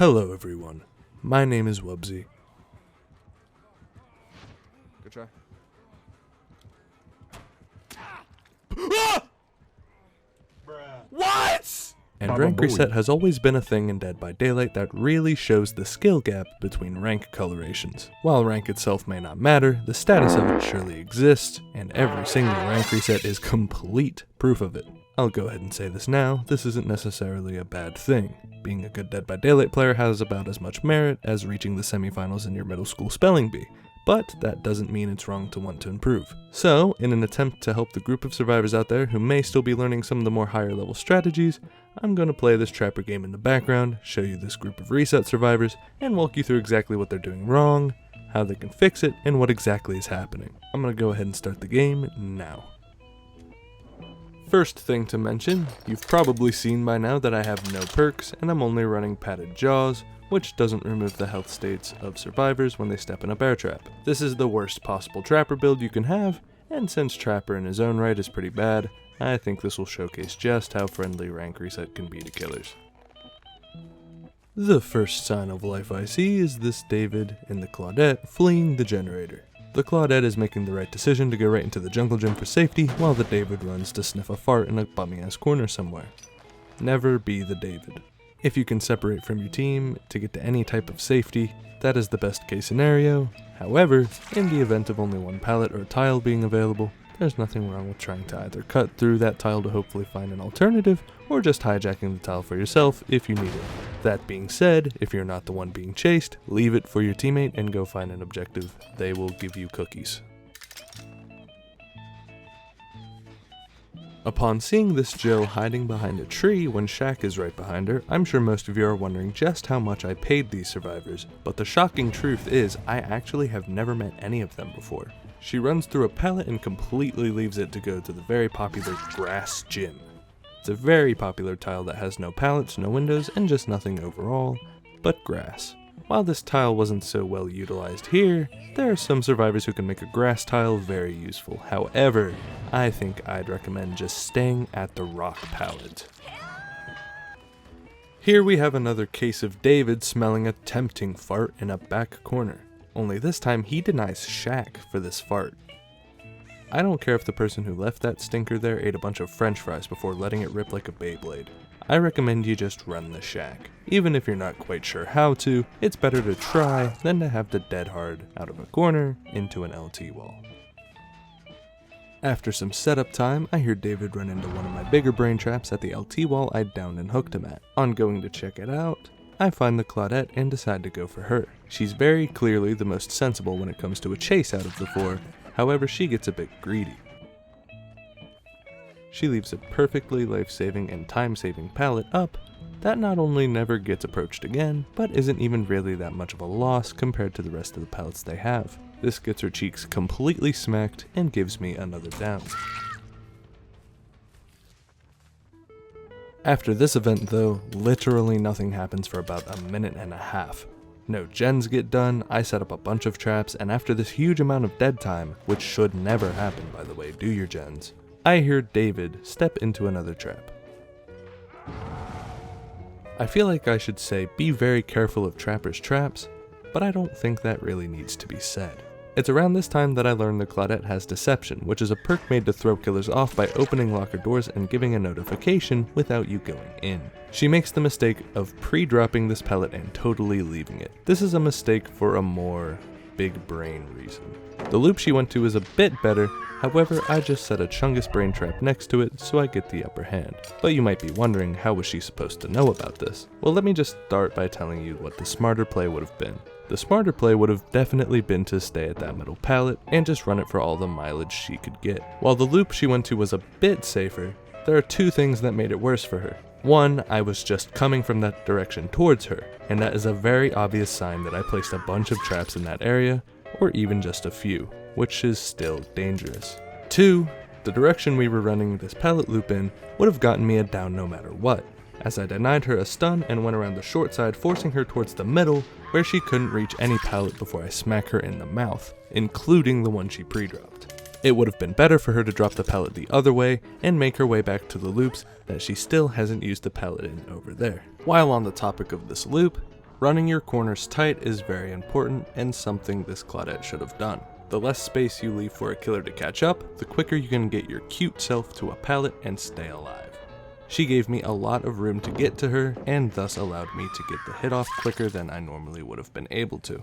Hello everyone, my name is Wubsy. Good try. What? And rank reset has always been a thing in Dead by Daylight that really shows the skill gap between rank colorations. While rank itself may not matter, the status of it surely exists, and every single rank reset is complete proof of it. I'll go ahead and say this now, this isn't necessarily a bad thing. Being a good Dead by Daylight player has about as much merit as reaching the semifinals in your middle school spelling bee, but that doesn't mean it's wrong to want to improve. So, in an attempt to help the group of survivors out there who may still be learning some of the more higher level strategies, I'm going to play this trapper game in the background, show you this group of reset survivors, and walk you through exactly what they're doing wrong, how they can fix it, and what exactly is happening. I'm going to go ahead and start the game now. First thing to mention, you've probably seen by now that I have no perks, and I'm only running padded jaws, which doesn't remove the health states of survivors when they step in a bear trap. This is the worst possible trapper build you can have, and since trapper in his own right is pretty bad, I think this will showcase just how friendly rank reset can be to killers. The first sign of life I see is this David in the Claudette fleeing the generator. The Claudette is making the right decision to go right into the jungle gym for safety, while the David runs to sniff a fart in a bummy ass corner somewhere. Never be the David. If you can separate from your team to get to any type of safety, that is the best case scenario. However, in the event of only one pallet or tile being available, there's nothing wrong with trying to either cut through that tile to hopefully find an alternative, or just hijacking the tile for yourself if you need it. That being said, if you're not the one being chased, leave it for your teammate and go find an objective. They will give you cookies. Upon seeing this Jill hiding behind a tree when Shaq is right behind her, I'm sure most of you are wondering just how much I paid these survivors, but the shocking truth is I actually have never met any of them before. She runs through a pallet and completely leaves it to go to the very popular grass gym. It's a very popular tile that has no pallets, no windows, and just nothing overall, but grass. While this tile wasn't so well utilized here, there are some survivors who can make a grass tile very useful. However, I think I'd recommend just staying at the rock pallet. Here we have another case of David smelling a tempting fart in a back corner. Only this time he denies Shaq for this fart. I don't care if the person who left that stinker there ate a bunch of french fries before letting it rip like a Beyblade. I recommend you just run the shack. Even if you're not quite sure how to, it's better to try than to have to dead hard out of a corner into an LT wall. After some setup time, I hear David run into one of my bigger brain traps at the LT wall I downed and hooked him at. On going to check it out, I find the Claudette and decide to go for her. She's very clearly the most sensible when it comes to a chase out of the four, however she gets a bit greedy. She leaves a perfectly life-saving and time-saving pallet up that not only never gets approached again, but isn't even really that much of a loss compared to the rest of the pallets they have. This gets her cheeks completely smacked and gives me another down. After this event though, literally nothing happens for about a minute and a half. No gens get done, I set up a bunch of traps, and after this huge amount of dead time, which should never happen by the way, do your gens, I hear David step into another trap. I feel like I should say be very careful of trappers' traps, but I don't think that really needs to be said. It's around this time that I learned the Claudette has Deception, which is a perk made to throw killers off by opening locker doors and giving a notification without you going in. She makes the mistake of pre-dropping this pellet and totally leaving it. This is a mistake for a more big brain reason. The loop she went to is a bit better, however I just set a Chungus brain trap next to it so I get the upper hand. But you might be wondering, how was she supposed to know about this? Well, let me just start by telling you what the smarter play would have been. The smarter play would have definitely been to stay at that middle pallet and just run it for all the mileage she could get. While the loop she went to was a bit safer, there are two things that made it worse for her. One, I was just coming from that direction towards her, and that is a very obvious sign that I placed a bunch of traps in that area, or even just a few, which is still dangerous. Two, the direction we were running this pallet loop in would have gotten me a down no matter what, as I denied her a stun and went around the short side, forcing her towards the middle, where she couldn't reach any pallet before I smack her in the mouth, including the one she pre-dropped. It would have been better for her to drop the pallet the other way and make her way back to the loops that she still hasn't used the pallet in over there. While on the topic of this loop, Running your corners tight is very important and something this Claudette should have done. The less space you leave for a killer to catch up, the quicker you can get your cute self to a pallet and stay alive. She gave me a lot of room to get to her and thus allowed me to get the hit off quicker than I normally would have been able to.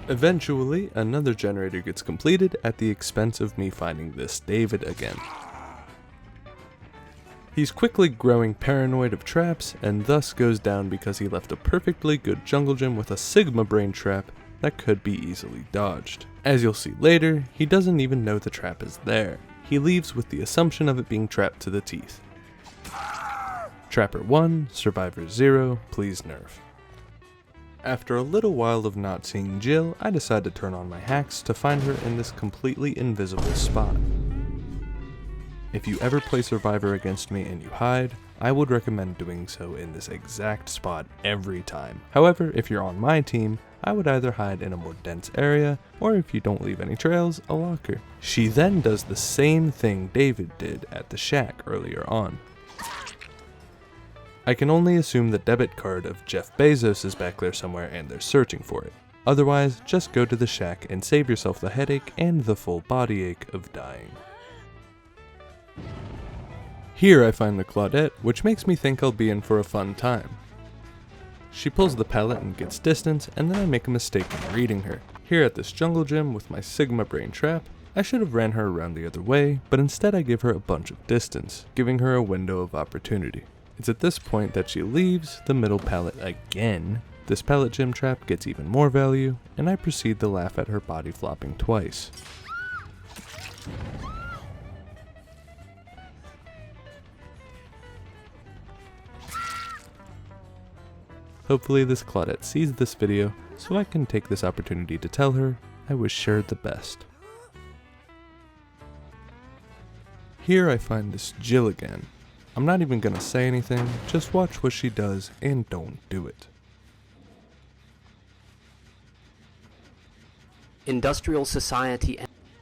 Eventually, another generator gets completed at the expense of me finding this David again. He's quickly growing paranoid of traps and thus goes down because he left a perfectly good jungle gym with a Sigma brain trap that could be easily dodged. As you'll see later, he doesn't even know the trap is there. He leaves with the assumption of it being trapped to the teeth. Trapper 1, Survivor 0, please nerf. After a little while of not seeing Jill, I decide to turn on my hacks to find her in this completely invisible spot. If you ever play Survivor against me and you hide, I would recommend doing so in this exact spot every time. However, if you're on my team, I would either hide in a more dense area, or if you don't leave any trails, a locker. She then does the same thing David did at the shack earlier on. I can only assume the debit card of Jeff Bezos is back there somewhere and they're searching for it. Otherwise, just go to the shack and save yourself the headache and the full body ache of dying. Here I find the Claudette, which makes me think I'll be in for a fun time. She pulls the pallet and gets distance, and then I make a mistake in reading her. Here at this jungle gym with my Sigma brain trap, I should have ran her around the other way, but instead I give her a bunch of distance, giving her a window of opportunity. It's at this point that she leaves the middle pallet again. This pallet gym trap gets even more value, and I proceed to laugh at her body flopping twice. Hopefully this Claudette sees this video, so I can take this opportunity to tell her I wish her the best. Here I find this Jill again. I'm not even gonna say anything, just watch what she does and don't do it. Industrial society.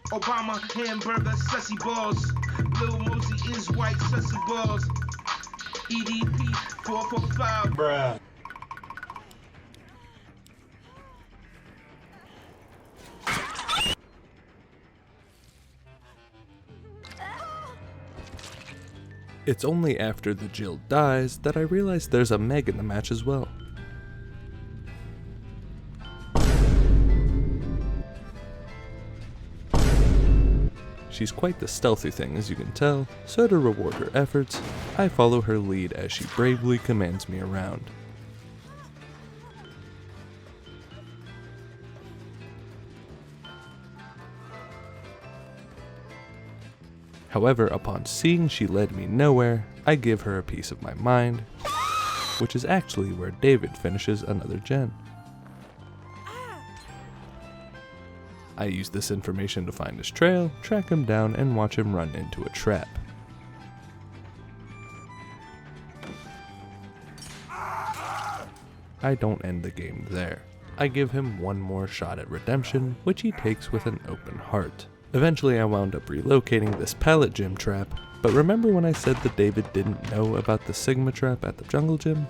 Obama hamburger sussy balls. Lil Mosey is white sussy balls. EDP 445. Bruh. It's only after the Jill dies that I realize there's a Meg in the match as well. She's quite the stealthy thing, as you can tell, so to reward her efforts, I follow her lead as she bravely commands me around. However, upon seeing she led me nowhere, I give her a piece of my mind, which is actually where David finishes another gen. I use this information to find his trail, track him down, and watch him run into a trap. I don't end the game there. I give him one more shot at redemption, which he takes with an open heart. Eventually I wound up relocating this pallet gym trap, but remember when I said that David didn't know about the Sigma trap at the jungle gym?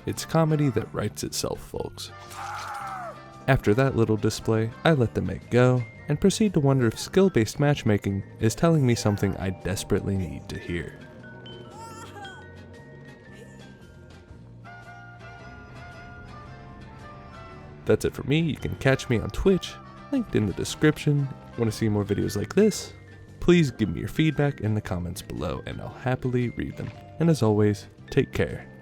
It's comedy that writes itself, folks. After that little display, I let the Meg go, and proceed to wonder if skill-based matchmaking is telling me something I desperately need to hear. That's it for me. You can catch me on Twitch, linked in the description. Want to see more videos like this? Please give me your feedback in the comments below and I'll happily read them. And as always, take care.